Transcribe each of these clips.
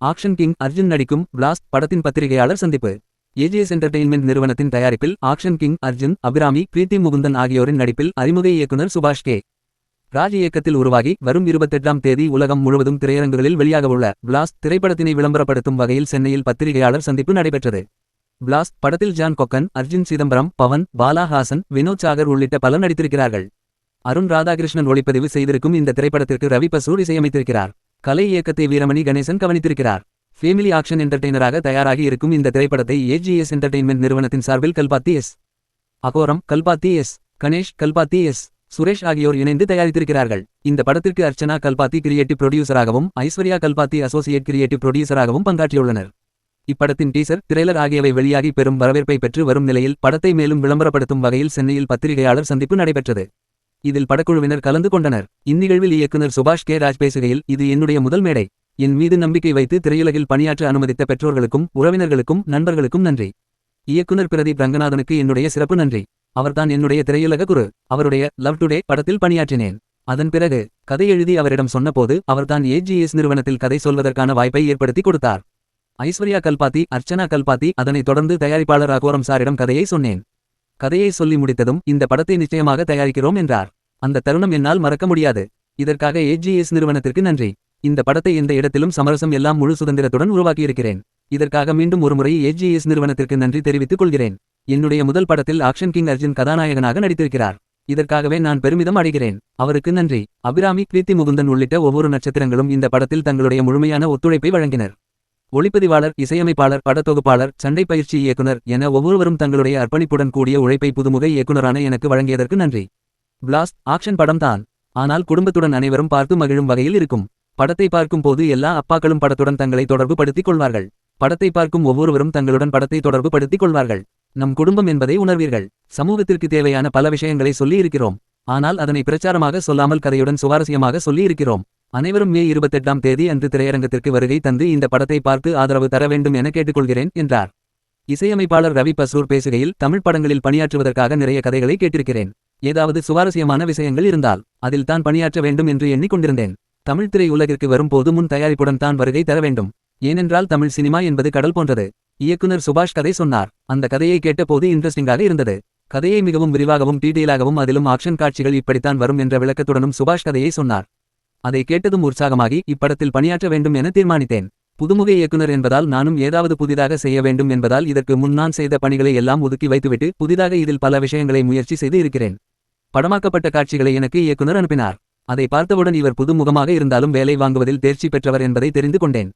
Action king Arjun நடிக்கும் blast படத்தின் பத்திரிகையாளர் சந்திப்பு. ஏஜிஎஸ் என்டர்டெயின்மெண்ட் நிறுவனத்தின் தயாரிப்பில் ஆக்ஷன் கிங் அர்ஜுன், அபிராமி, பிரீத்தி முகுந்தன் ஆகியோரின் நடிப்பில் அறிமுக இயக்குனர் சுபாஷ் கே. ராஜ் இயக்கத்தில் உருவாகி வரும் 28ஆம் தேதி உலகம் முழுவதும் திரையரங்குகளில் வெளியாகவுள்ள பிளாஸ்ட் திரைப்படத்தினை விளம்பரப்படுத்தும் வகையில் சென்னையில் பத்திரிகையாளர் சந்திப்பு நடைபெற்றது. பிளாஸ்ட் படத்தில் ஜான் கொக்கன், அர்ஜுன் சிதம்பரம், பவன், பாலா ஹாசன், வினோத் சாகர் உள்ளிட்ட பலர் நடித்திருக்கிறார்கள். அருண் ராதாகிருஷ்ணன் ஒளிப்பதிவு செய்திருக்கும் இந்த திரைப்படத்திற்கு ரவி பசூர் இசையமைத்திருக்கிறார். கலை இயக்கத்தை வீரமணி கணேசன் கவனித்திருக்கிறார். ஃபேமிலி ஆக்ஷன் என்டர்டெய்னராக தயாராகி இருக்கும் இந்த திரைப்படத்தை ஏஜிஎஸ் என்டர்டெயின்மெண்ட் நிறுவனத்தின் சார்பில் Kalpathi S. Aghoram, Kalpathi S. Ganesh, Kalpathi S. Suresh ஆகியோர் இணைந்து தயாரித்திருக்கிறார்கள். இந்த படத்திற்கு அர்ச்சனா கல்பாத்தி கிரியேட்டிவ் புரொடியூசராகவும் ஐஸ்வர்யா கல்பாத்தி அசோசியேட் கிரியேட்டிவ் புரொடியூசராகவும் பங்காற்றியுள்ளனர். இப்படத்தின் டீசர், ட்ரெய்லர் ஆகியவை வெளியாகி பெரும் வரவேற்பை பெற்று வரும் நிலையில் படத்தை மேலும் விளம்பரப்படுத்தும் வகையில் சென்னையில் பத்திரிகையாளர் சந்திப்பு நடைபெற்றது. இதில் படக்குழுவினர் கலந்து கொண்டனர். இந்நிகழ்வில் இயக்குனர் சுபாஷ் கே. ராஜ் பேசுகையில், இது என்னுடைய முதல் மேடை. என் மீது நம்பிக்கை வைத்து திரையுலகில் பணியாற்ற அனுமதித்த பெற்றோர்களுக்கும் உறவினர்களுக்கும் நண்பர்களுக்கும் நன்றி. இயக்குனர் பிரதீப் ரங்கநாதனுக்கு என்னுடைய சிறப்பு நன்றி. அவர்தான் என்னுடைய திரையுலக குரு. அவருடைய லவ் டுடே படத்தில் பணியாற்றினேன். அதன் பிறகு கதை எழுதி அவரிடம் சொன்னபோது அவர்தான் ஏஜிஎஸ் நிறுவனத்தில் கதை சொல்வதற்கான வாய்ப்பை ஏற்படுத்தி கொடுத்தார். ஐஸ்வர்யா கல்பாத்தி, அர்ச்சனா கல்பாத்தி, அதனைத் தொடர்ந்து தயாரிப்பாளர் அகோரம் சாரிடம் கதையை சொன்னேன். கதையை சொல்லி முடித்ததும் இந்த படத்தை நிச்சயமாக தயாரிக்கிறோம் என்றார். அந்த தருணம் என்னால் மறக்க முடியாது. இதற்காக ஏஜிஎஸ் நிறுவனத்திற்கு நன்றி. இந்த படத்தை எந்த இடத்திலும் சமரசம் எல்லாம் முழு சுதந்திரத்துடன் உருவாக்கியிருக்கிறேன். இதற்காக மீண்டும் ஒருமுறை ஏஜிஎஸ் நிறுவனத்திற்கு நன்றி தெரிவித்துக் கொள்கிறேன். என்னுடைய முதல் படத்தில் ஆக்ஷன் கிங் அர்ஜுன் கதாநாயகனாக நடித்திருக்கிறார். இதற்காகவே நான் பெருமிதம் அடைகிறேன். அவருக்கு நன்றி. அபிராமி, பிரீத்தி முகுந்தன் உள்ளிட்ட ஒவ்வொரு நட்சத்திரங்களும் இந்த படத்தில் தங்களுடைய முழுமையான ஒத்துழைப்பை வழங்கினர். ஒளிப்பதிவாளர், இசையமைப்பாளர், படத்தொகுப்பாளர், சண்டை பயிற்சி இயக்குனர் என ஒவ்வொருவரும் தங்களுடைய அர்ப்பணிப்புடன் கூடிய உழைப்பை புதுமுக இயக்குனரான எனக்கு வழங்கியதற்கு நன்றி. பிளாஸ்ட் ஆக்ஷன் படம் தான். ஆனால் குடும்பத்துடன் அனைவரும் பார்த்து மகிழும் வகையில் இருக்கும். படத்தை பார்க்கும் போது எல்லா அப்பாக்களும் படத்துடன் தங்களை தொடர்பு படுத்திக் கொள்வார்கள். படத்தை பார்க்கும் ஒவ்வொருவரும் தங்களுடன் படத்தை தொடர்பு படுத்திக் கொள்வார்கள். நம் குடும்பம் என்பதை உணர்வீர்கள். சமூகத்திற்கு தேவையான பல விஷயங்களை சொல்லி இருக்கிறோம். ஆனால் அதனை பிரச்சாரமாக சொல்லாமல் கதையுடன் சுவாரஸ்யமாக சொல்லி இருக்கிறோம். அனைவரும் மே 28ஆம் தேதி அன்று திரையரங்கத்திற்கு வருகை தந்து இந்த படத்தை பார்த்து ஆதரவு தர வேண்டும் என கேட்டுக்கொள்கிறேன் என்றார். இசையமைப்பாளர் ரவி பசூர் பேசுகையில், தமிழ் படங்களில் பணியாற்றுவதற்காக நிறைய கதைகளை கேட்டிருக்கிறேன். ஏதாவது சுவாரஸ்யமான விஷயங்கள் இருந்தால் அதில் தான் பணியாற்ற வேண்டும் என்று எண்ணிக்கொண்டிருந்தேன். தமிழ் திரை உலகிற்கு வரும்போது முன் தயாரிப்புடன் தான் வருகை தர வேண்டும். ஏனென்றால் தமிழ் சினிமா என்பது கடல் போன்றது. இயக்குனர் சுபாஷ் கதை சொன்னார். அந்த கதையை கேட்டபோது இன்ட்ரெஸ்டிங்காக இருந்தது. கதையை மிகவும் விரிவாகவும் டீட்டெயிலாகவும் அதிலும் ஆக்ஷன் காட்சிகள் இப்படித்தான் வரும் என்ற விளக்கத்துடனும் சுபாஷ் கதையை சொன்னார். அதை கேட்டதும் உற்சாகமாகி இப்படத்தில் பணியாற்ற வேண்டும் என தீர்மானித்தேன். புதுமுக இயக்குனர் என்பதால் நானும் ஏதாவது புதிதாக செய்ய வேண்டும் என்பதால் இதற்கு முன் நான் செய்த பணிகளை எல்லாம் ஒதுக்கி வைத்துவிட்டு புதிதாக இதில் பல விஷயங்களை முயற்சி செய்து இருக்கிறேன். படமாக்கப்பட்ட காட்சிகளை எனக்கு இயக்குனர் அனுப்பினார். அதை பார்த்தவுடன் இவர் புதுமுகமாக இருந்தாலும் வேலை வாங்குவதில் தேர்ச்சி பெற்றவர் என்பதை தெரிந்து கொண்டேன்.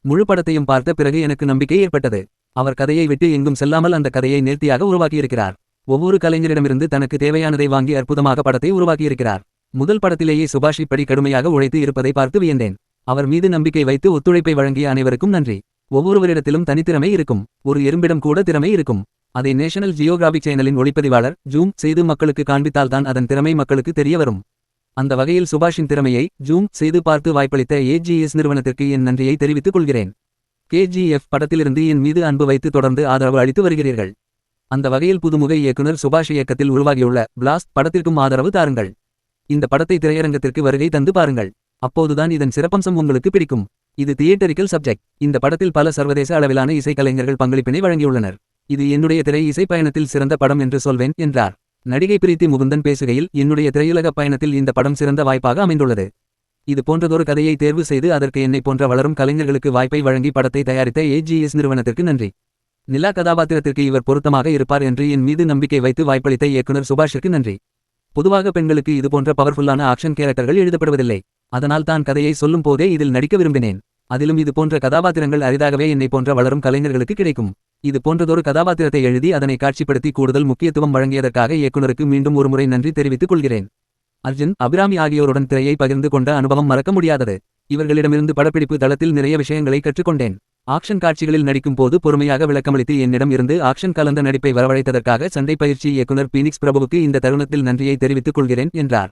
முழு படத்தையும் பார்த்த பிறகு எனக்கு நம்பிக்கை ஏற்பட்டது. அவர் கதையை விட்டு எங்கும் செல்லாமல் அந்த கதையை நேர்த்தியாக உருவாக்கியிருக்கிறார். ஒவ்வொரு கலைஞரிடமிருந்து தனக்கு தேவையானதை வாங்கி அற்புதமாக படத்தை உருவாக்கியிருக்கிறார். முதல் படத்திலேயே சுபாஷ் இப்படி கடுமையாக உழைத்து இருப்பதை பார்த்து வியந்தேன். அவர் மீது நம்பிக்கை வைத்து ஒத்துழைப்பை வழங்கிய அனைவருக்கும் நன்றி. ஒவ்வொருவரிடத்திலும் தனித்திறமை இருக்கும். ஒரு எறும்பிடம் கூட திறமை இருக்கும். அதை நேஷனல் ஜியோகிராபிக் சேனலின் ஒளிப்பதிவாளர் ஜூம் செய்து மக்களுக்கு காண்பித்தால்தான் அதன் திறமை மக்களுக்கு தெரிய வரும். அந்த வகையில் சுபாஷின் திறமையை ஜூம் செய்து பார்த்து வாய்ப்பளித்த ஏஜிஎஸ் நிறுவனத்திற்கு என் நன்றியை தெரிவித்துக் கொள்கிறேன். கேஜிஎஃப் படத்திலிருந்து என் மீது அன்பு வைத்து தொடர்ந்து ஆதரவு அளித்து வருகிறீர்கள். அந்த வகையில் புதுமுக இயக்குனர் சுபாஷ் இயக்கத்தில் உருவாகியுள்ள பிளாஸ்ட் படத்திற்கும் ஆதரவு தாருங்கள். இந்த படத்தை திரையரங்கத்திற்கு வருகை தந்து பாருங்கள். அப்போதுதான் இதன் சிறப்பம்சம் உங்களுக்கு பிடிக்கும். இது தியேட்டரிக்கல் சப்ஜெக்ட். இந்த படத்தில் பல சர்வதேச அளவிலான இசைக்கலைஞர்கள் பங்களிப்பினை வழங்கியுள்ளனர். இது என்னுடைய திரை இசை பயணத்தில் சிறந்த படம் என்று சொல்வேன் என்றார். நடிகை பிரீத்தி முகுந்தன் பேசுகையில், என்னுடைய திரையுலக பயணத்தில் இந்த படம் சிறந்த வாய்ப்பாக அமைந்துள்ளது. இது போன்றதொரு கதையை தேர்வு செய்து அதற்கு என்னை போன்ற வளரும் கலைஞர்களுக்கு வாய்ப்பை வழங்கி படத்தை தயாரித்த ஏஜிஎஸ் நிறுவனத்திற்கு நன்றி. நிலா கதாபாத்திரத்திற்கு இவர் பொருத்தமாக இருப்பார் என்று என் மீது நம்பிக்கை வைத்து வாய்ப்பளித்த இயக்குனர் சுபாஷிற்கு நன்றி. பொதுவாக பெண்களுக்கு இதுபோன்ற பவர்ஃபுல்லான ஆக்ஷன் கேரக்டர்கள் எழுதப்படுவதில்லை. அதனால் தான் கதையை சொல்லும் போதே இதில் நடிக்க விரும்பினேன். அதிலும் இது போன்ற கதாபாத்திரங்கள் அரிதாகவே என்னை போன்ற வளரும் கலைஞர்களுக்கு கிடைக்கும். இது போன்றதொரு கதாபாத்திரத்தை எழுதி அதனை காட்சிப்படுத்தி கூடுதல் முக்கியத்துவம் வழங்கியதற்காக இயக்குனருக்கு மீண்டும் ஒருமுறை நன்றி தெரிவித்துக் கொள்கிறேன். அர்ஜுன், அபிராமி ஆகியோருடன் திரையை பகிர்ந்து கொண்ட அனுபவம் மறக்க முடியாதது. இவர்களிடமிருந்து படப்பிடிப்பு தளத்தில் நிறைய விஷயங்களை கற்றுக்கொண்டேன். ஆக்ஷன் காட்சிகளில் நடிக்கும் போது பொறுமையாக விளக்கமளித்து என்னிடம் இருந்து ஆக்ஷன் கலந்த நடிப்பை வரவழைத்ததற்காக சண்டை பயிற்சி இயக்குனர் பீனிக்ஸ் பிரபுவுக்கு இந்த தருணத்தில் நன்றியை தெரிவித்துக் கொள்கிறேன் என்றார்.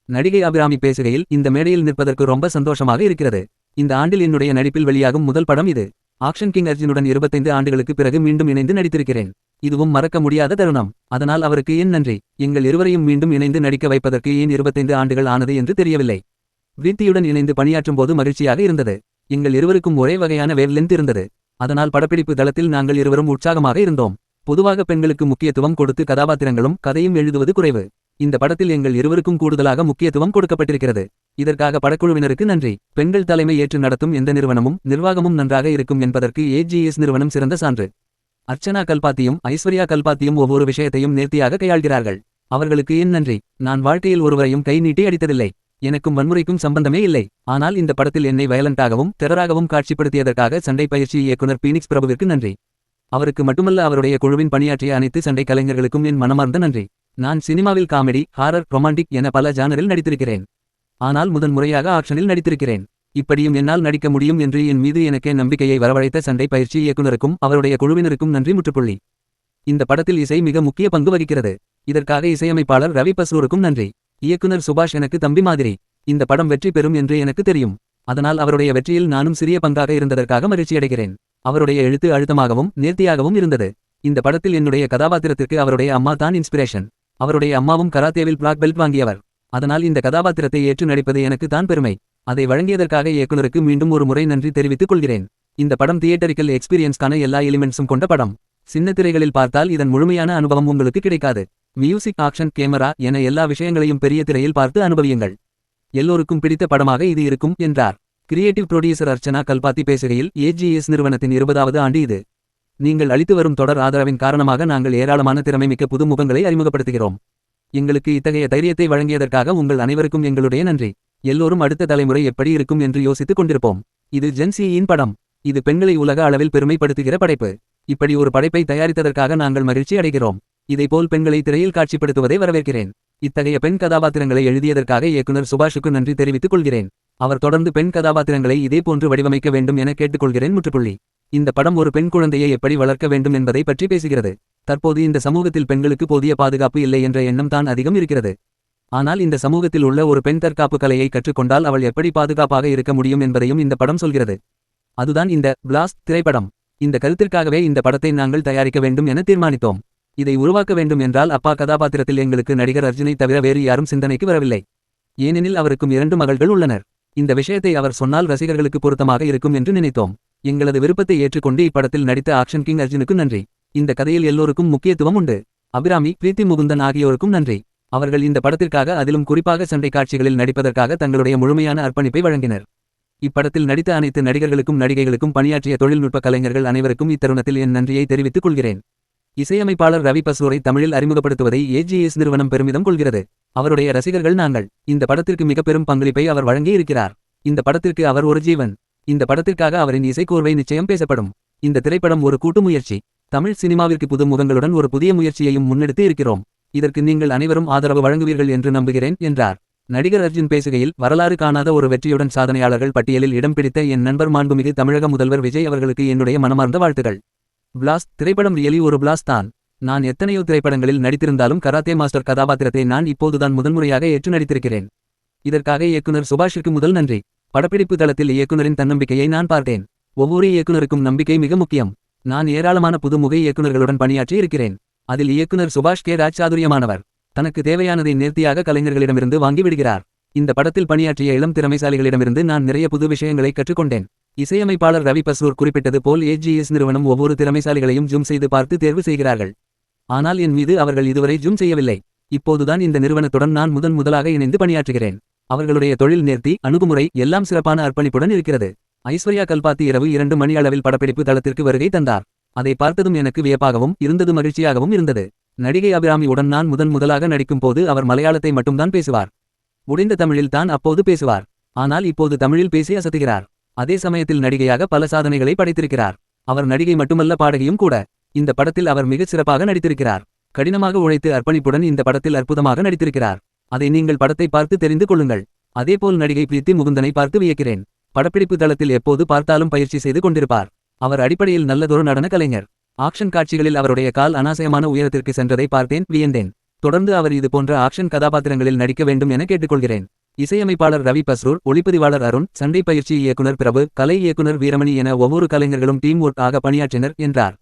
நடிகை அபிராமி பேசுகையில், இந்த மேடையில் நிற்பதற்கு ரொம்ப சந்தோஷமாக இருக்கிறது. இந்த ஆண்டில் என்னுடைய நடிப்பில் வெளியாகும் முதல் படம் இது. ஆக்ஷன் கிங் அர்ஜுனுடன் 25 ஆண்டுகளுக்கு பிறகு மீண்டும் இணைந்து நடித்திருக்கிறேன். இதுவும் மறக்க முடியாத தருணம். அதனால் அவருக்கு என் நன்றி. எங்கள் இருவரையும் மீண்டும் இணைந்து நடிக்க வைப்பதற்கு ஏன் 25 ஆண்டுகள் ஆனது என்று தெரியவில்லை. பிரீத்தியுடன் இணைந்து பணியாற்றும் போது மகிழ்ச்சியாக இருந்தது. எங்கள் இருவருக்கும் ஒரே வகையான வேவ்லென்த் இருந்தது. அதனால் படப்பிடிப்பு தளத்தில் நாங்கள் இருவரும் உற்சாகமாக இருந்தோம். பொதுவாக பெண்களுக்கு முக்கியத்துவம் கொடுத்து கதாபாத்திரங்களும் கதையும் எழுதுவது குறைவு. இந்த படத்தில் எங்கள் இருவருக்கும் கூடுதலாக முக்கியத்துவம் கொடுக்கப்பட்டிருக்கிறது. இதற்காக படக்குழுவினருக்கு நன்றி. பெண்கள் தலைமை ஏற்று நடத்தும் எந்த நிறுவனமும் நிர்வாகமும் நன்றாக இருக்கும் என்பதற்கு ஏஜிஎஸ் நிறுவனம் சிறந்த சான்று. அர்ச்சனா கல்பாத்தியும் ஐஸ்வர்யா கல்பாத்தியும் ஒவ்வொரு விஷயத்தையும் நேர்த்தியாக கையாள்கிறார்கள். அவர்களுக்கு என் நன்றி. நான் வாழ்க்கையில் ஒருவரையும் கை நீட்டி அடித்ததில்லை. எனக்கும் வன்முறைக்கும் சம்பந்தமே இல்லை. ஆனால் இந்த படத்தில் என்னை வயலண்டாகவும் டெரராகவும் காட்சிப்படுத்தியதற்காக சண்டை பயிற்சி இயக்குனர் பீனிக்ஸ் பிரபுவிற்கு நன்றி. அவருக்கு மட்டுமல்ல, அவருடைய குழுவின் பணியாற்றிய அனைத்து சண்டை கலைஞர்களுக்கும் என் மனமார்ந்த நன்றி. நான் சினிமாவில் காமெடி, ஹாரர், ரொமான்டிக் என பல ஜானரில் நடித்திருக்கிறேன். ஆனால் முதன் முறையாக ஆக்ஷனில் நடித்திருக்கிறேன். இப்படியும் என்னால் நடிக்க முடியும் என்று என் மீது எனக்கே நம்பிக்கையை வரவழைத்த சண்டை பயிற்சி இயக்குனருக்கும் அவருடைய குழுவினருக்கும் நன்றி. முற்றுப்புள்ளி. இந்த படத்தில் இசை மிக முக்கிய பங்கு வகிக்கிறது. இதற்காக இசையமைப்பாளர் ரவி பஸ்ரூருக்கும் நன்றி. இயக்குனர் சுபாஷ் எனக்கு தம்பி மாதிரி. இந்த படம் வெற்றி பெறும் என்று எனக்கு தெரியும். அதனால் அவருடைய வெற்றியில் நானும் சிறிய பங்காக இருந்ததற்காக மகிழ்ச்சியடைகிறேன். அவருடைய எழுத்து அழுத்தமாகவும் நேர்த்தியாகவும் இருந்தது. இந்த படத்தில் என்னுடைய கதாபாத்திரத்திற்கு அவருடைய அம்மா தான் இன்ஸ்பிரேஷன். அவருடைய அம்மாவும் கராத்தேவில் பிளாக் பெல்ட் வாங்கியவர். அதனால் இந்த கதாபாத்திரத்தை ஏற்று நடிப்பது எனக்கு தான் பெருமை. அதை வழங்கியதற்காக இயக்குனருக்கு மீண்டும் ஒரு முறை நன்றி தெரிவித்துக் கொள்கிறேன். இந்த படம் தியேட்டரிக்கல் எக்ஸ்பீரியன்ஸ்கான எல்லா எலிமெண்ட்ஸும் கொண்ட படம். சின்ன திரைகளில் பார்த்தால் இதன் முழுமையான அனுபவம் உங்களுக்கு கிடைக்காது. மியூசிக், ஆக்ஷன், கேமரா என எல்லா விஷயங்களையும் பெரிய திரையில் பார்த்து அனுபவியுங்கள். எல்லோருக்கும் பிடித்த படமாக இது இருக்கும் என்றார். கிரியேட்டிவ் புரொடியூசர் அர்ச்சனா கல்பாத்தி பேசுகையில், ஏஜிஎஸ் நிறுவனத்தின் 20வது ஆண்டு இது. நீங்கள் அளித்து வரும் தொடர் ஆதரவின் காரணமாக நாங்கள் ஏராளமான திறமைமிக்க புது முகங்களை அறிமுகப்படுத்துகிறோம். எங்களுக்கு இத்தகைய தைரியத்தை வழங்கியதற்காக உங்கள் அனைவருக்கும் எங்களுடைய நன்றி. எல்லோரும் அடுத்த தலைமுறை எப்படி இருக்கும் என்று யோசித்துக் கொண்டிருப்போம். இது ஜென்சியின் படம். இது பெண்களை உலக அளவில் பெருமைப்படுத்துகிற படைப்பு. இப்படி ஒரு படைப்பை தயாரித்ததற்காக நாங்கள் மகிழ்ச்சி அடைகிறோம். இதைப்போல் பெண்களை திரையில் காட்சிப்படுத்துவதை வரவேற்கிறேன். இத்தகைய பெண் கதாபாத்திரங்களை எழுதியதற்காக இயக்குனர் சுபாஷுக்கு நன்றி தெரிவித்துக் கொள்கிறேன். அவர் தொடர்ந்து பெண் கதாபாத்திரங்களை இதேபோன்று வடிவமைக்க வேண்டும் என கேட்டுக்கொள்கிறேன். முற்றுப்புள்ளி. இந்த படம் ஒரு பெண் குழந்தையை எப்படி வளர்க்க வேண்டும் என்பதை பற்றி பேசுகிறது. தற்போது இந்த சமூகத்தில் பெண்களுக்கு போதிய பாதுகாப்பு இல்லை என்ற எண்ணம் தான் அதிகம் இருக்கிறது. ஆனால் இந்த சமூகத்தில் உள்ள ஒரு பெண் தற்காப்பு கலையை கற்றுக்கொண்டால் அவள் எப்படி பாதுகாப்பாக இருக்க முடியும் என்பதையும் இந்த படம் சொல்கிறது. அதுதான் இந்த பிளாஸ்ட் திரைப்படம். இந்த கருத்திற்காகவே இந்த படத்தை நாங்கள் தயாரிக்க வேண்டும் என தீர்மானித்தோம். இதை உருவாக்க வேண்டும் என்றால் அப்பா கதாபாத்திரத்தில் எங்களுக்கு நடிகர் அர்ஜுனை தவிர வேறு யாரும் சிந்தனைக்கு வரவில்லை. ஏனெனில் அவருக்கும் 2 மகள்கள் உள்ளனர். இந்த விஷயத்தை அவர் சொன்னால் ரசிகர்களுக்கு பொருத்தமாக இருக்கும் என்று நினைத்தோம். எங்களது விருப்பத்தை ஏற்றுக்கொண்டு இப்படத்தில் நடித்த ஆக்ஷன் கிங் அர்ஜுனுக்கு நன்றி. இந்த கதையில் எல்லோருக்கும் முக்கியத்துவம் உண்டு. அபிராமி, பிரீத்தி முகுந்தன் ஆகியோருக்கும் நன்றி. அவர்கள் இந்த படத்திற்காக, அதிலும் குறிப்பாக சண்டை காட்சிகளில் நடிப்பதற்காக தங்களுடைய முழுமையான அர்ப்பணிப்பை வழங்கினர். இப்படத்தில் நடித்த அனைத்து நடிகர்களுக்கும் நடிகைகளுக்கும் பணியாற்றிய தொழில்நுட்ப கலைஞர்கள் அனைவருக்கும் இத்தருணத்தில் என் நன்றியை தெரிவித்துக் கொள்கிறேன். இசையமைப்பாளர் ரவி பஸ்ரூரை தமிழில் அறிமுகப்படுத்துவதை ஏஜிஎஸ் நிறுவனம் பெருமிதம் கொள்கிறது. அவருடைய ரசிகர்கள் நாங்கள். இந்த படத்திற்கு மிக பெரும் பங்களிப்பை அவர் வழங்கியிருக்கிறார். இந்த படத்திற்கு அவர் ஒரு ஜீவன். இந்த படத்திற்காக அவரின் இசைக்கோர்வை நிச்சயம் பேசப்படும். இந்த திரைப்படம் ஒரு கூட்டு முயற்சி. தமிழ் சினிமாவிற்கு புது முகங்களுடன் ஒரு புதிய முயற்சியையும் முன்னெடுத்து இருக்கிறோம். இதற்கு நீங்கள் அனைவரும் ஆதரவு வழங்குவீர்கள் என்று நம்புகிறேன் என்றார். நடிகர் அர்ஜுன் பேசுகையில், வரலாறு காணாத ஒரு வெற்றியுடன் சாதனையாளர்கள் பட்டியலில் இடம் பிடித்த என் நண்பர் மாண்புமிகு தமிழக முதல்வர் விஜய் அவர்களுக்கு என்னுடைய மனமார்ந்த வாழ்த்துகள். பிளாஸ்ட் திரைப்படம் ரியலி ஒரு பிளாஸ்ட் தான். நான் எத்தனையோ திரைப்படங்களில் நடித்திருந்தாலும் கராத்தே மாஸ்டர் கதாபாத்திரத்தை நான் இப்போதுதான் முதன்முறையாக ஏற்று நடித்திருக்கிறேன். இதற்காக இயக்குனர் சுபாஷிற்கு முதல் நன்றி. படப்பிடிப்பு தளத்தில் இயக்குனரின் தன்னம்பிக்கையை நான் பார்த்தேன். ஒவ்வொரு இயக்குனருக்கும் நம்பிக்கை மிக முக்கியம். நான் ஏராளமான புதுமுக இயக்குனர்களுடன் பணியாற்றி இருக்கிறேன். அதில் இயக்குனர் சுபாஷ் கே ராஜ் சாதுரியமானவர். தனக்கு தேவையானதை நேர்த்தியாக கலைஞர்களிடமிருந்து வாங்கி விடுகிறார். இந்த படத்தில் பணியாற்றிய இளம் திறமைசாலிகளிடமிருந்து நான் நிறைய புது விஷயங்களை கற்றுக்கொண்டேன். இசையமைப்பாளர் ரவி பஸ்ரூர் குறிப்பிட்டது போல் ஏஜிஎஸ் நிறுவனம் ஒவ்வொரு திறமைசாலிகளையும் ஜூம் செய்து பார்த்து தேர்வு செய்கிறார்கள். ஆனால் என் மீது அவர்கள் இதுவரை ஜூம் செய்யவில்லை. இப்போதுதான் இந்த நிறுவனத்துடன் நான் முதலாக இணைந்து பணியாற்றுகிறேன். அவர்களுடைய தொழில் நேர்த்தி, அணுகுமுறை எல்லாம் சிறப்பான அர்ப்பணிப்புடன் இருக்கிறது. ஐஸ்வர்யா கல்பாத்தி இரவு 2 மணி அளவில் படப்பிடிப்பு தளத்திற்கு வருகை தந்தார். அதை பார்த்ததும் எனக்கு வியப்பாகவும் இருந்தது, மகிழ்ச்சியாகவும் இருந்தது. நடிகை அபிராமியுடன் நான் முதலாக நடிக்கும் போது அவர் மலையாளத்தை மட்டும்தான் பேசுவார். முடிந்த தமிழில் தான் அப்போது பேசுவார். ஆனால் இப்போது தமிழில் பேசி அசத்துகிறார். அதே சமயத்தில் நடிகையாக பல சாதனைகளை படைத்திருக்கிறார். அவர் நடிகை மட்டுமல்ல, பாடகியும் கூட. இந்த படத்தில் அவர் மிகச் சிறப்பாக நடித்திருக்கிறார். கடினமாக உழைத்து அர்ப்பணிப்புடன் இந்த படத்தில் அற்புதமாக நடித்திருக்கிறார். அதை நீங்கள் படத்தை பார்த்து தெரிந்து கொள்ளுங்கள். அதேபோல் நடிகை பிரீத்தி முகுந்தனை பார்த்து வியக்கிறேன். படப்பிடிப்பு தளத்தில் எப்போது பார்த்தாலும் பயிற்சி செய்து கொண்டிருப்பார். அவர் அடிப்படையில் நல்லதொரு நடன கலைஞர். ஆக்ஷன் காட்சிகளில் அவருடைய கால் அனாசயமான உயரத்திற்கு சென்றதை பார்த்தேன், வியந்தேன். தொடர்ந்து அவர் இது போன்ற ஆக்ஷன் கதாபாத்திரங்களில் நடிக்க வேண்டும் என கேட்டுக்கொள்கிறேன். இசையமைப்பாளர் ரவி பஸ்ரூர், ஒளிப்பதிவாளர் அருண், சண்டை பயிற்சி இயக்குனர் பிரபு, கலை இயக்குனர் வீரமணி என ஒவ்வொரு கலைஞர்களும் டீம் ஒர்க் ஆக பணியாற்றினர் என்றார்.